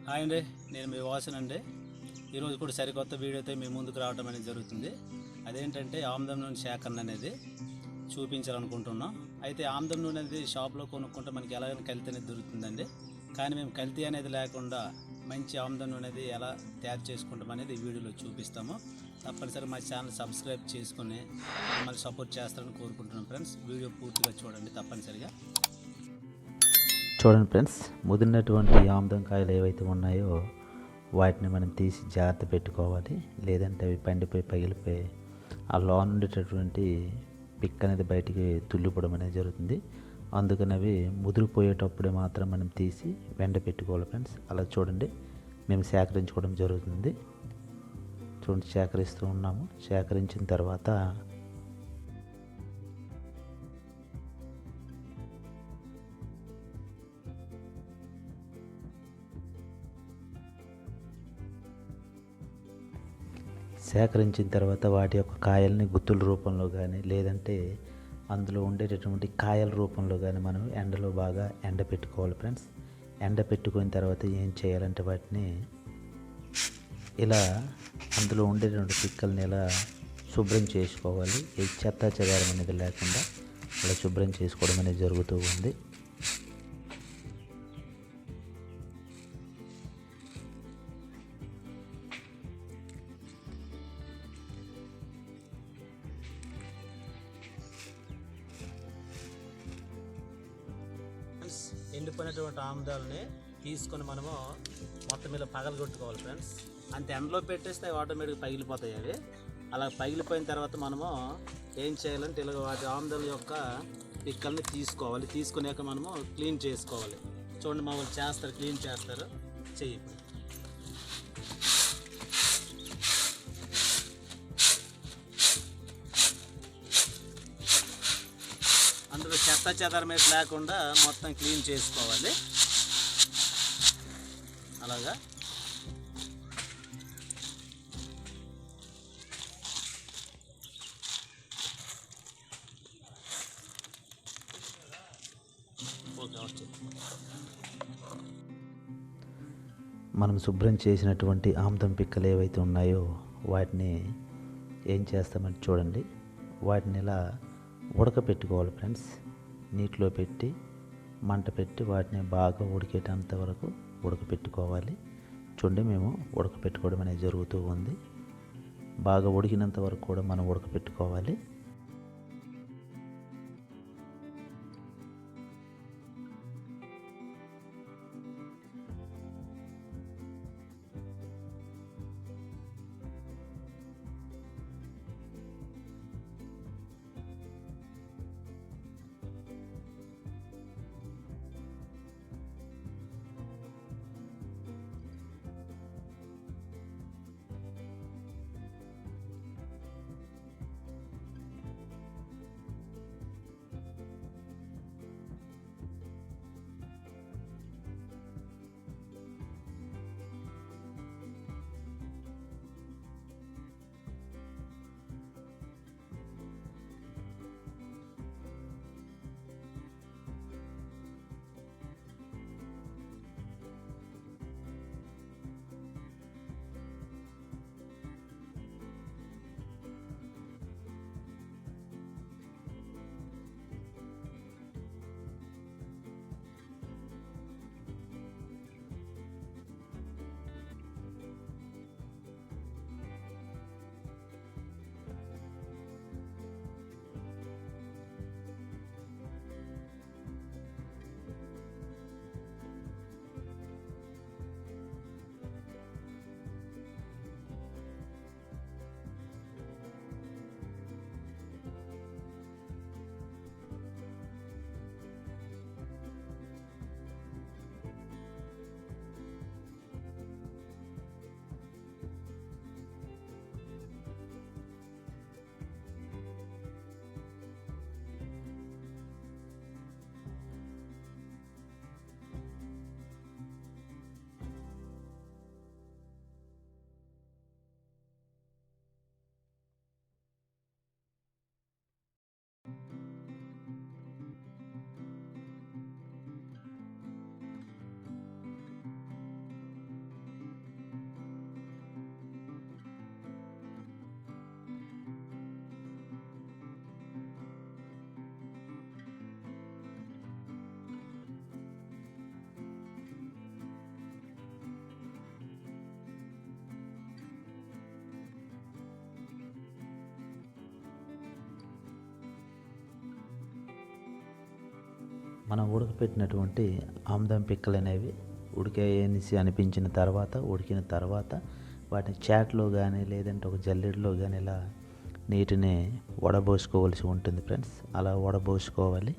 Hi అండి, నేను మీ వాసన్ అండి. ఈరోజు కూడా సరికొత్త వీడియోతో మీ ముందుకు రావడం అనేది జరుగుతుంది. అదేంటంటే ఆముదం నూనె సేకరణ అనేది చూపించాలనుకుంటున్నాం. అయితే ఆముదం నూనె అనేది షాప్లో కొనుక్కుంటే మనకి ఎలాగైనా కల్తీ అనేది దొరుకుతుందండి. కానీ మేము కల్తీ అనేది లేకుండా మంచి ఆముదం నూనె అనేది ఎలా తయారు చేసుకుంటాం అనేది ఈ వీడియోలో చూపిస్తాము. తప్పనిసరిగా మా ఛానల్ సబ్స్క్రైబ్ చేసుకుని మమ్మల్ని సపోర్ట్ చేస్తారని కోరుకుంటున్నాం ఫ్రెండ్స్. వీడియో పూర్తిగా చూడండి తప్పనిసరిగా. చూడండి ఫ్రెండ్స్, ముదిరినటువంటి ఆముదం కాయలు ఏవైతే ఉన్నాయో వాటిని మనం తీసి జాగ్రత్త పెట్టుకోవాలి. లేదంటే అవి పండిపోయి పగిలిపోయి ఆ లోన్ ఉండేటటువంటి పిక్ అనేది బయటికి తుల్లిపోవడం అనేది జరుగుతుంది. అందుకని అవి ముదిరిపోయేటప్పుడే మాత్రం మనం తీసి వెండ పెట్టుకోవాలి ఫ్రెండ్స్. అలా చూడండి, మేము సేకరించుకోవడం జరుగుతుంది. చూడండి, సేకరిస్తూ ఉన్నాము. సేకరించిన తర్వాత వాటి యొక్క కాయల్ని గుత్తుల రూపంలో కానీ లేదంటే అందులో ఉండేటటువంటి కాయల రూపంలో కానీ మనం ఎండలో బాగా ఎండపెట్టుకోవాలి ఫ్రెండ్స్. ఎండపెట్టుకున్న తర్వాత ఏం చేయాలంటే వాటిని ఇలా అందులో ఉండేటువంటి పిక్కల్ని ఇలా శుభ్రం చేసుకోవాలి. ఈ చెత్త చెదారం అనేది లేకుండా ఇలా శుభ్రం చేసుకోవడం అనేది జరుగుతూ ఉంది. ఎండిపోయినటువంటి ఆముదాలని తీసుకొని మనము మొత్తం మీద పగలగొట్టుకోవాలి ఫ్రెండ్స్. అంత ఎండలో పెట్టేస్తే ఆటోమేటిక్గా పగిలిపోతాయి అవి. అలా పగిలిపోయిన తర్వాత మనము ఏం చేయాలంటే ఇలా వాటి ఆముదాల యొక్క పిక్కల్ని తీసుకోవాలి. తీసుకునేక మనము క్లీన్ చేసుకోవాలి. చూడండి, మా వాళ్ళు చేస్తారు, క్లీన్ చేస్తారు. చెయ్యి అందులో చెత్త చెదారం మీద లేకుండా మొత్తం క్లీన్ చేసుకోవాలి. అలాగా మనం శుభ్రం చేసినటువంటి ఆముదం పిక్కలు ఏవైతే ఉన్నాయో వాటిని ఏం చేస్తామని చూడండి. వాటిని ఇలా ఉడకపెట్టుకోవాలి ఫ్రెండ్స్. నీటిలో పెట్టి మంట పెట్టి వాటిని బాగా ఉడికేటంత వరకు ఉడకపెట్టుకోవాలి. చూడండి, మేము ఉడకపెట్టుకోవడం అనేది జరుగుతూ ఉంది. బాగా ఉడికినంత వరకు కూడా మనం ఉడకపెట్టుకోవాలి. మనం ఉడకపెట్టినటువంటి ఆముదం పిక్కలు అనేవి ఉడికేసి అనిపించిన తర్వాత ఉడికిన తర్వాత వాటిని చాట్లో కానీ లేదంటే ఒక జల్లెడలో కానీ ఇలా నీటిని వడబోసుకోవాల్సి ఉంటుంది ఫ్రెండ్స్. అలా వడబోసుకోవాలి.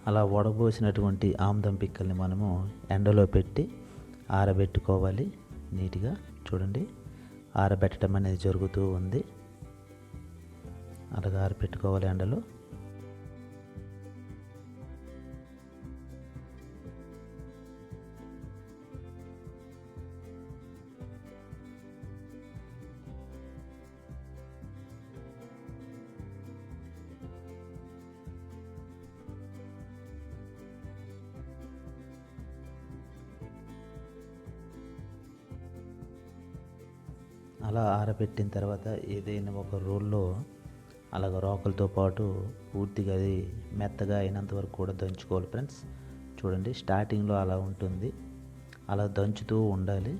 అలా వడబోసినటువంటి ఆముదం పిక్కల్ని మనము ఎండలో పెట్టి ఆరబెట్టుకోవాలి నీట్గా. చూడండి, ఆరబెట్టడం అనేది జరుగుతూ ఉంది. అలాగా ఆరబెట్టుకోవాలి ఎండలో. అలా ఆరబెట్టిన తర్వాత ఏదైనా ఒక రోల్లో అలాగ రోకలతో పాటు పూర్తిగా అది మెత్తగా అయినంత వరకు కూడా దంచుకోవాలి ఫ్రెండ్స్. చూడండి, స్టార్టింగ్లో అలా ఉంటుంది, అలా దంచుతూ ఉండాలి.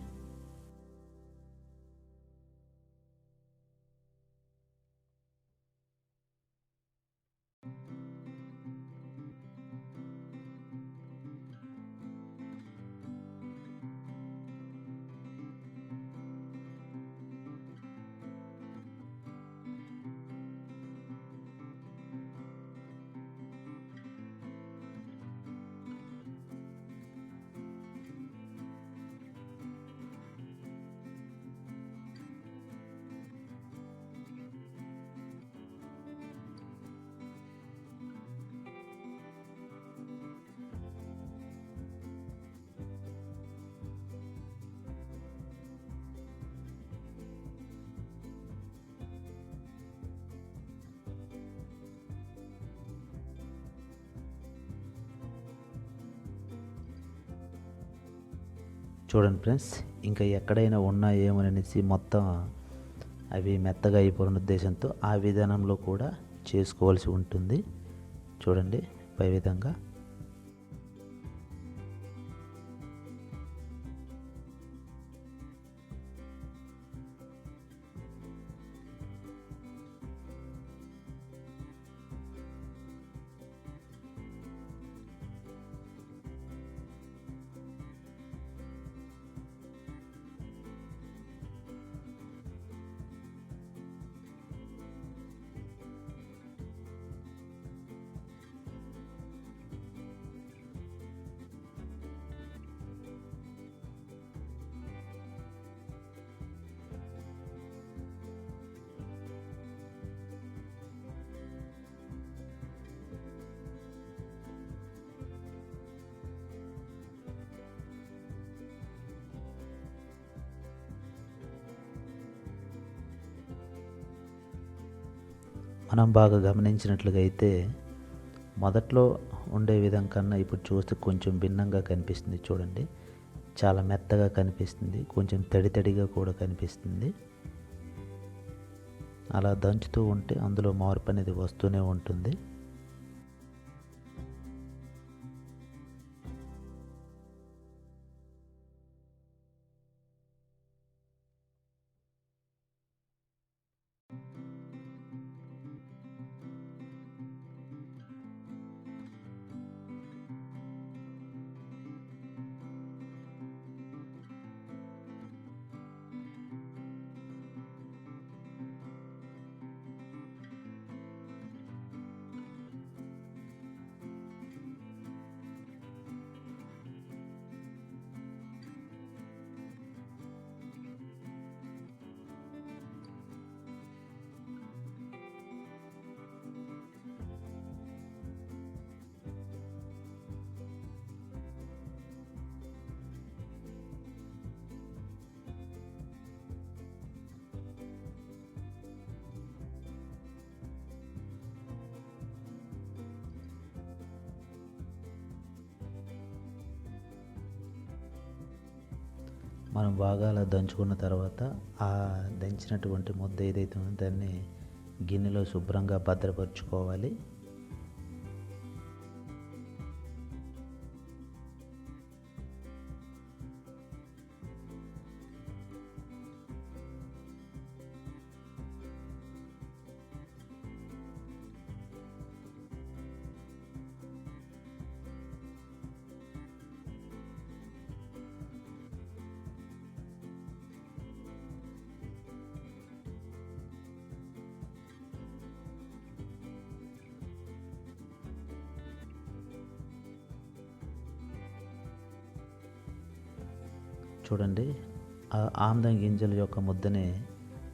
చూడండి ఫ్రెండ్స్, ఇంకా ఎక్కడైనా ఉన్నాయేమోననేసి మొత్తం అవి మెత్తగా అయిపోయిన ఉద్దేశంతో ఆ విధానంలో కూడా చేసుకోవాల్సి ఉంటుంది. చూడండి పై విధంగా. మనం బాగా గమనించినట్లుగా అయితే మొదట్లో ఉండే విధం కన్నా ఇప్పుడు చూస్తే కొంచెం భిన్నంగా కనిపిస్తుంది. చూడండి, చాలా మెత్తగా కనిపిస్తుంది, కొంచెం తడి తడిగా కూడా కనిపిస్తుంది. అలా దంచుతూ ఉంటే అందులో మార్పు అనేది వస్తూనే ఉంటుంది. మనం బాగా అలా దంచుకున్న తర్వాత ఆ దంచినటువంటి ముద్ద ఏదైతే ఉందో దాన్ని గిన్నెలో శుభ్రంగా భద్రపరుచుకోవాలి. చూడండి, ఆ ఆమ్దం గింజల యొక్క ముద్దని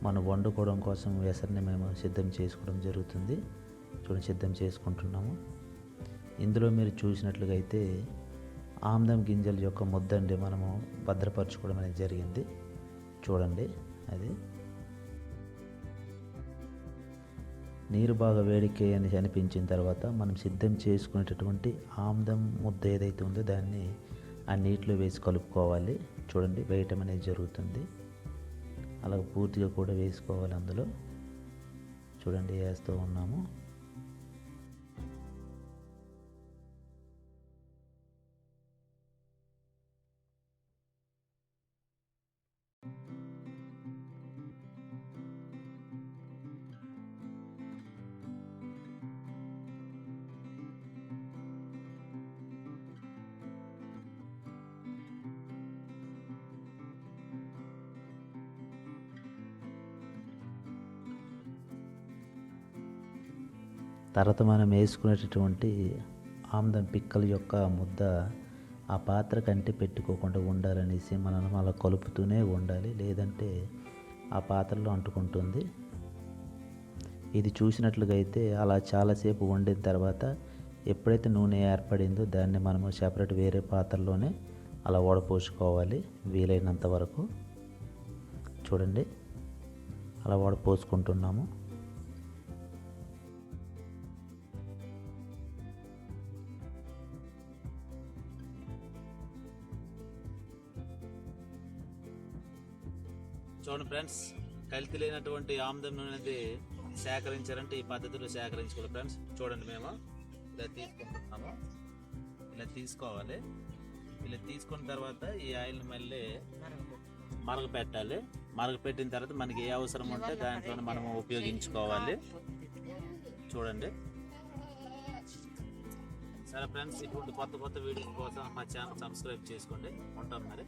మనం వండుకోవడం కోసం వెసరిని మేము సిద్ధం చేసుకోవడం జరుగుతుంది. చూడండి, సిద్ధం చేసుకుంటున్నాము. ఇందులో మీరు చూసినట్లుగా అయితే ఆమ్దం గింజల యొక్క ముద్ద అండి మనము భద్రపరచుకోవడం అనేది జరిగింది. చూడండి, అది నీరు బాగా వేడికే అని అనిపించిన తర్వాత మనం సిద్ధం చేసుకునేటటువంటి ఆమ్దం ముద్ద ఏదైతే ఉందో దాన్ని ఆ నీటిలో వేసి కలుపుకోవాలి. చూడండి, వేయటం అనేది జరుగుతుంది. అలా పూర్తిగా కూడా వేసుకోవాలి. అందులో చూడండి వేస్తూ ఉన్నాము. తర్వాత మనం వేసుకునేటటువంటి ఆమ్దం పిక్కల యొక్క ముద్ద ఆ పాత్ర కంటే పెట్టుకోకుండా ఉండాలనేసి మనం అలా కలుపుతూనే ఉండాలి, లేదంటే ఆ పాత్రలో అంటుకుంటుంది. ఇది చూసినట్లుగా అయితే అలా చాలాసేపు వండిన తర్వాత ఎప్పుడైతే నూనె ఏర్పడిందో దాన్ని మనము సెపరేట్ వేరే పాత్రలోనే అలా వడపోసుకోవాలి వీలైనంత వరకు. చూడండి, అలా వడపోసుకుంటున్నాము. చూడండి ఫ్రెండ్స్, కల్తీ లేనటువంటి ఆమ్దం నూనె అనేది సేకరించారంటే ఈ పద్ధతిలో సేకరించుకోవాలి ఫ్రెండ్స్. చూడండి, మేము ఇలా తీసుకుంటున్నాము. ఇలా తీసుకోవాలి. ఇలా తీసుకున్న తర్వాత ఈ ఆయిల్ని మళ్ళీ మరగపెట్టాలి. మరగపెట్టిన తర్వాత మనకి ఏ అవసరం ఉంటే దాంట్లో మనం ఉపయోగించుకోవాలి. చూడండి. సరే ఫ్రెండ్స్, ఇటువంటి కొత్త వీడియోస్ కోసం మా ఛానల్ సబ్స్క్రైబ్ చేసుకోండి. ఉంటాం మరి.